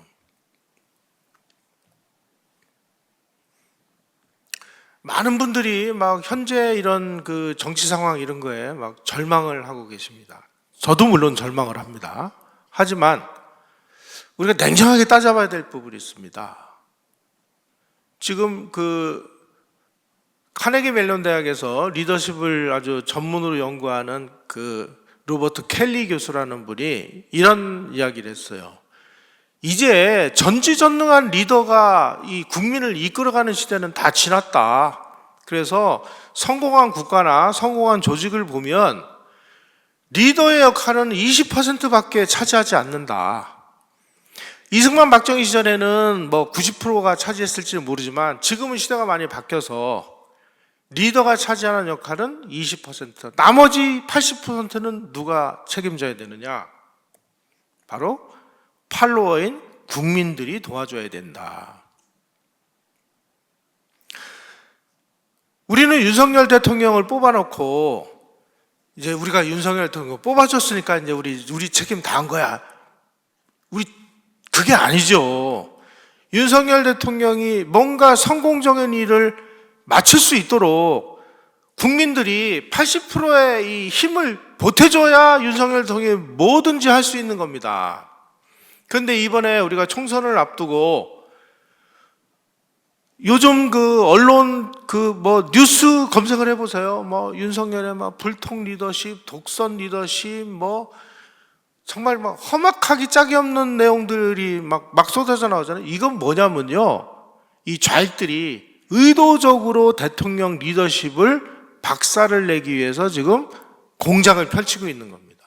많은 분들이 막 현재 이런 그 정치 상황 이런 거에 막 절망을 하고 계십니다. 저도 물론 절망을 합니다. 하지만 우리가 냉정하게 따져봐야 될 부분이 있습니다. 지금 그 카네기 멜론 대학에서 리더십을 아주 전문으로 연구하는 그 로버트 켈리 교수라는 분이 이런 이야기를 했어요. 이제 전지전능한 리더가 이 국민을 이끌어가는 시대는 다 지났다. 그래서 성공한 국가나 성공한 조직을 보면 리더의 역할은 20%밖에 차지하지 않는다. 이승만 박정희 시절에는 뭐 90%가 차지했을지는 모르지만 지금은 시대가 많이 바뀌어서 리더가 차지하는 역할은 20%, 나머지 80%는 누가 책임져야 되느냐? 바로 팔로워인 국민들이 도와줘야 된다. 우리는 윤석열 대통령을 뽑아놓고 이제 우리가 윤석열 대통령 뽑아줬으니까 이제 우리 책임 다 한 거야. 그게 아니죠. 윤석열 대통령이 뭔가 성공적인 일을 마칠 수 있도록 국민들이 80%의 이 힘을 보태줘야 윤석열 대통령이 뭐든지 할 수 있는 겁니다. 그런데 이번에 우리가 총선을 앞두고 요즘 그 언론 그 뭐 뉴스 검색을 해보세요. 뭐 윤석열의 막 불통 리더십, 독선 리더십, 뭐 정말 막 험악하기 짝이 없는 내용들이 막 쏟아져 나오잖아요. 이건 뭐냐면요, 이 좌익들이 의도적으로 대통령 리더십을 박살을 내기 위해서 지금 공작을 펼치고 있는 겁니다.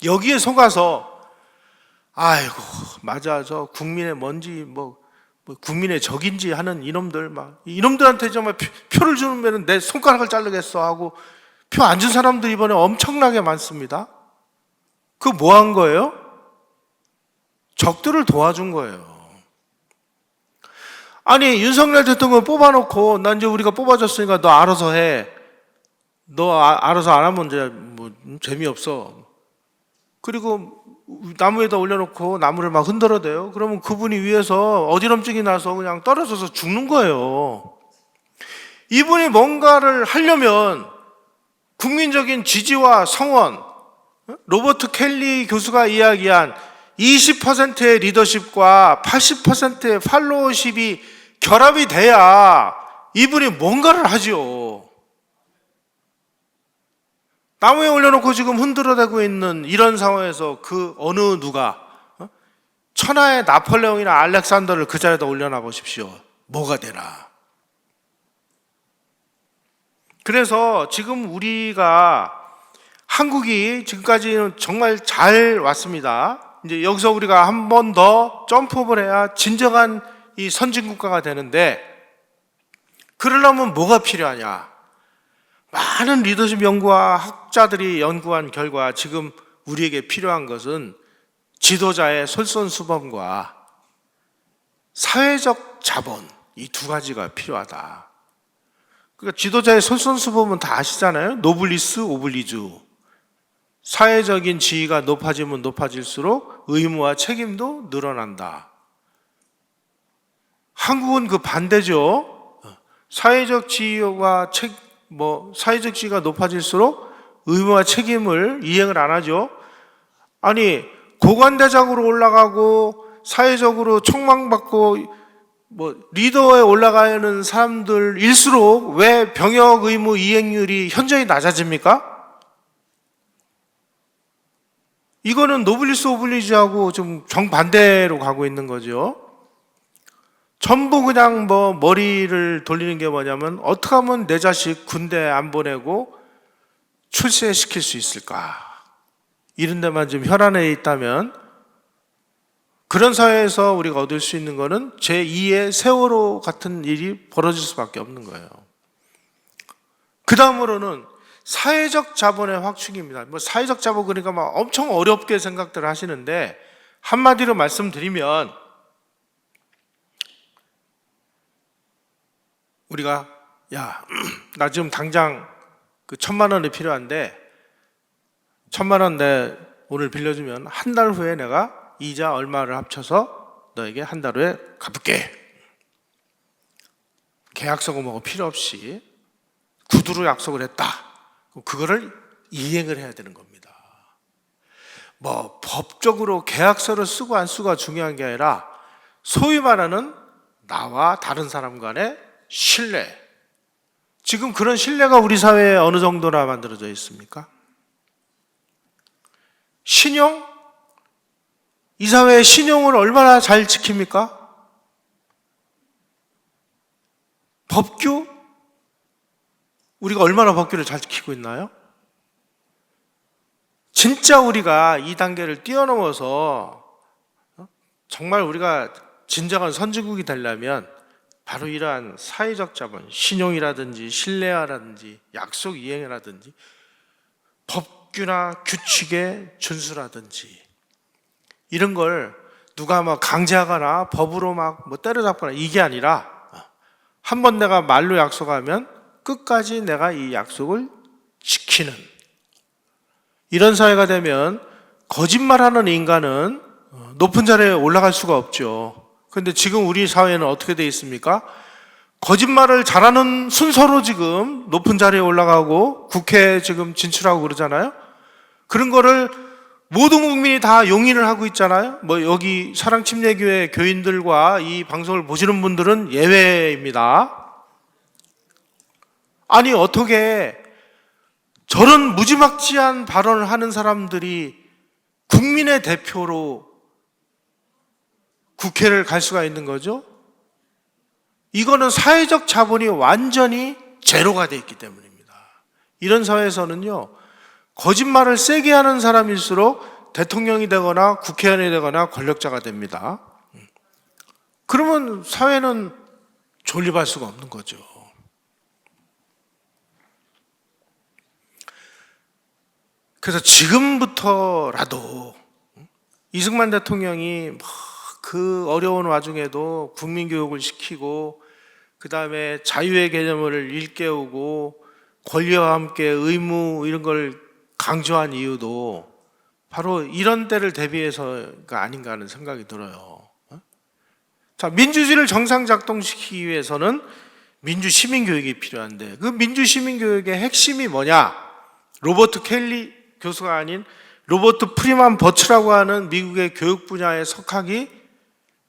여기에 속아서 아이고 맞아 저 국민의 뭔지 뭐 국민의 적인지 하는 이놈들 이놈들한테 정말 표를 주면 내 손가락을 자르겠어 하고 표 안 준 사람들 이번에 엄청나게 많습니다. 그거 뭐 한 거예요? 적들을 도와준 거예요. 아니 윤석열 대통령 뽑아놓고 난 이제 우리가 뽑아줬으니까 너 알아서 해. 너 알아서 안 하면 이제 뭐 재미없어. 그리고 나무에다 올려놓고 나무를 막 흔들어대요. 그러면 그분이 위에서 어지럼증이 나서 그냥 떨어져서 죽는 거예요. 이분이 뭔가를 하려면 국민적인 지지와 성원, 로버트 켈리 교수가 이야기한 20%의 리더십과 80%의 팔로워십이 결합이 돼야 이분이 뭔가를 하죠. 나무에 올려놓고 지금 흔들어대고 있는 이런 상황에서 그 어느 누가 천하의 나폴레옹이나 알렉산더를 그 자리에다 올려놔 보십시오. 뭐가 되나. 그래서 지금 우리가 한국이 지금까지는 정말 잘 왔습니다. 이제 여기서 우리가 한 번 더 점프업을 해야 진정한 이 선진국가가 되는데, 그러려면 뭐가 필요하냐? 많은 리더십 연구와 학자들이 연구한 결과 지금 우리에게 필요한 것은 지도자의 솔선수범과 사회적 자본, 이 두 가지가 필요하다. 그러니까 지도자의 솔선수범은 다 아시잖아요. 노블리스 오블리주. 사회적인 지위가 높아지면 높아질수록 의무와 책임도 늘어난다. 한국은 그 반대죠. 사회적 지위가 사회적 지위가 높아질수록 의무와 책임을 이행을 안 하죠. 아니, 고관대장으로 올라가고 사회적으로 촉망받고 리더에 올라가는 사람들일수록 왜 병역 의무 이행률이 현저히 낮아집니까? 이거는 노블리스 오블리주하고 좀 정반대로 가고 있는 거죠. 전부 그냥 머리를 돌리는 게 뭐냐면, 어떻게 하면 내 자식 군대 안 보내고 출세시킬 수 있을까? 이런 데만 좀 혈안에 있다면, 그런 사회에서 우리가 얻을 수 있는 거는 제2의 세월호 같은 일이 벌어질 수밖에 없는 거예요. 그 다음으로는 사회적 자본의 확충입니다. 사회적 자본, 그러니까 막 엄청 어렵게 생각들 하시는데, 한마디로 말씀드리면, 우리가 나 지금 당장 그 1,000만 원이 필요한데 1,000만 원 내 오늘 빌려주면 한 달 후에 내가 이자 얼마를 합쳐서 너에게 한 달 후에 갚을게. 계약서고 뭐고 필요 없이 구두로 약속을 했다. 그거를 이행을 해야 되는 겁니다. 법적으로 계약서를 쓰고 안 쓰고가 중요한 게 아니라 소위 말하는 나와 다른 사람 간의 신뢰. 지금 그런 신뢰가 우리 사회에 어느 정도나 만들어져 있습니까? 신용? 이 사회의 신용을 얼마나 잘 지킵니까? 법규? 우리가 얼마나 법규를 잘 지키고 있나요? 진짜 우리가 이 단계를 뛰어넘어서 정말 우리가 진정한 선진국이 되려면 바로 이러한 사회적 자본, 신용이라든지 신뢰라든지 약속 이행이라든지 법규나 규칙의 준수라든지 이런 걸 누가 강제하거나 법으로 때려잡거나 이게 아니라 한 번 내가 말로 약속하면 끝까지 내가 이 약속을 지키는 이런 사회가 되면 거짓말하는 인간은 높은 자리에 올라갈 수가 없죠. 그런데 지금 우리 사회는 어떻게 되어 있습니까? 거짓말을 잘하는 순서로 지금 높은 자리에 올라가고 국회에 지금 진출하고 그러잖아요. 그런 거를 모든 국민이 다 용인을 하고 있잖아요. 여기 사랑침례교회 교인들과 이 방송을 보시는 분들은 예외입니다. 아니, 어떻게 저런 무지막지한 발언을 하는 사람들이 국민의 대표로 국회를 갈 수가 있는 거죠? 이거는 사회적 자본이 완전히 제로가 되어 있기 때문입니다. 이런 사회에서는요, 거짓말을 세게 하는 사람일수록 대통령이 되거나 국회의원이 되거나 권력자가 됩니다. 그러면 사회는 존립할 수가 없는 거죠. 그래서 지금부터라도 이승만 대통령이 그 어려운 와중에도 국민교육을 시키고 그 다음에 자유의 개념을 일깨우고 권리와 함께 의무 이런 걸 강조한 이유도 바로 이런 때를 대비해서가 아닌가 하는 생각이 들어요. 자, 민주주의를 정상 작동시키기 위해서는 민주 시민 교육이 필요한데, 그 민주 시민 교육의 핵심이 뭐냐? 로버트 켈리 교수가 아닌 로버트 프리만 버츠라고 하는 미국의 교육 분야의 석학이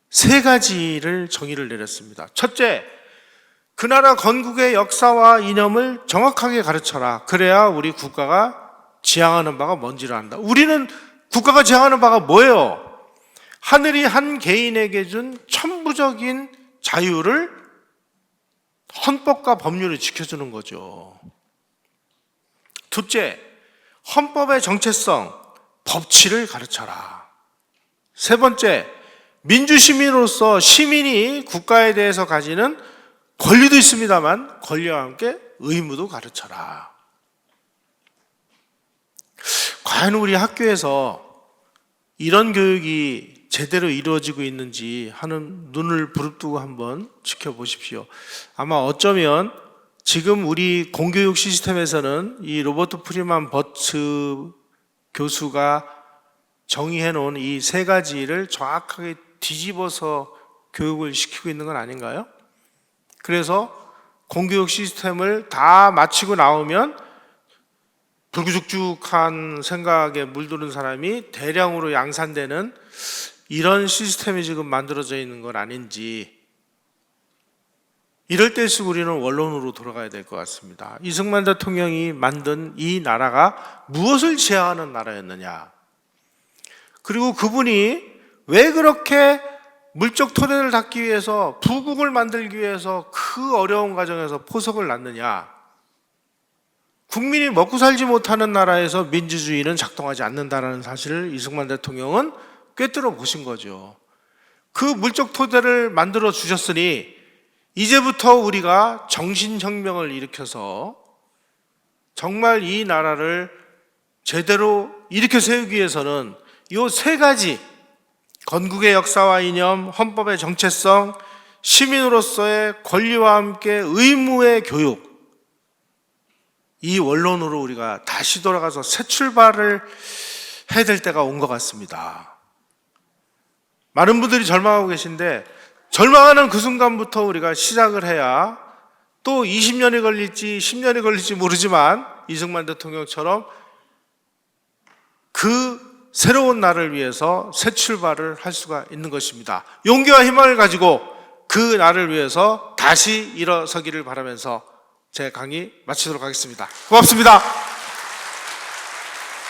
세 가지를 정의를 내렸습니다. 첫째, 그 나라 건국의 역사와 이념을 정확하게 가르쳐라. 그래야 우리 국가가 지향하는 바가 뭔지를 안다. 우리는 국가가 지향하는 바가 뭐예요? 하늘이 한 개인에게 준 천부적인 자유를 헌법과 법률을 지켜주는 거죠. 둘째, 헌법의 정체성, 법치를 가르쳐라. 세 번째, 민주시민으로서 시민이 국가에 대해서 가지는 권리도 있습니다만 권리와 함께 의무도 가르쳐라. 과연 우리 학교에서 이런 교육이 제대로 이루어지고 있는지 하는 눈을 부릅뜨고 한번 지켜보십시오. 아마 어쩌면 지금 우리 공교육 시스템에서는 이 로버트 프리만 버츠 교수가 정의해 놓은 이 세 가지를 정확하게 뒤집어서 교육을 시키고 있는 건 아닌가요? 그래서 공교육 시스템을 다 마치고 나오면 불구죽죽한 생각에 물드는 사람이 대량으로 양산되는 이런 시스템이 지금 만들어져 있는 건 아닌지, 이럴 때일수록 우리는 원론으로 돌아가야 될 것 같습니다. 이승만 대통령이 만든 이 나라가 무엇을 지향하는 나라였느냐, 그리고 그분이 왜 그렇게 물적 토대를 닦기 위해서, 부국을 만들기 위해서 그 어려운 과정에서 포석을 놨느냐. 국민이 먹고 살지 못하는 나라에서 민주주의는 작동하지 않는다는 사실을 이승만 대통령은 꿰뚫어 보신 거죠. 그 물적 토대를 만들어 주셨으니 이제부터 우리가 정신혁명을 일으켜서 정말 이 나라를 제대로 일으켜 세우기 위해서는 이 세 가지, 건국의 역사와 이념, 헌법의 정체성, 시민으로서의 권리와 함께 의무의 교육, 이 원론으로 우리가 다시 돌아가서 새 출발을 해야 될 때가 온 것 같습니다. 많은 분들이 절망하고 계신데, 절망하는 그 순간부터 우리가 시작을 해야 또 20년이 걸릴지 10년이 걸릴지 모르지만 이승만 대통령처럼 그 새로운 날을 위해서 새 출발을 할 수가 있는 것입니다. 용기와 희망을 가지고 그 날을 위해서 다시 일어서기를 바라면서 제 강의 마치도록 하겠습니다. 고맙습니다.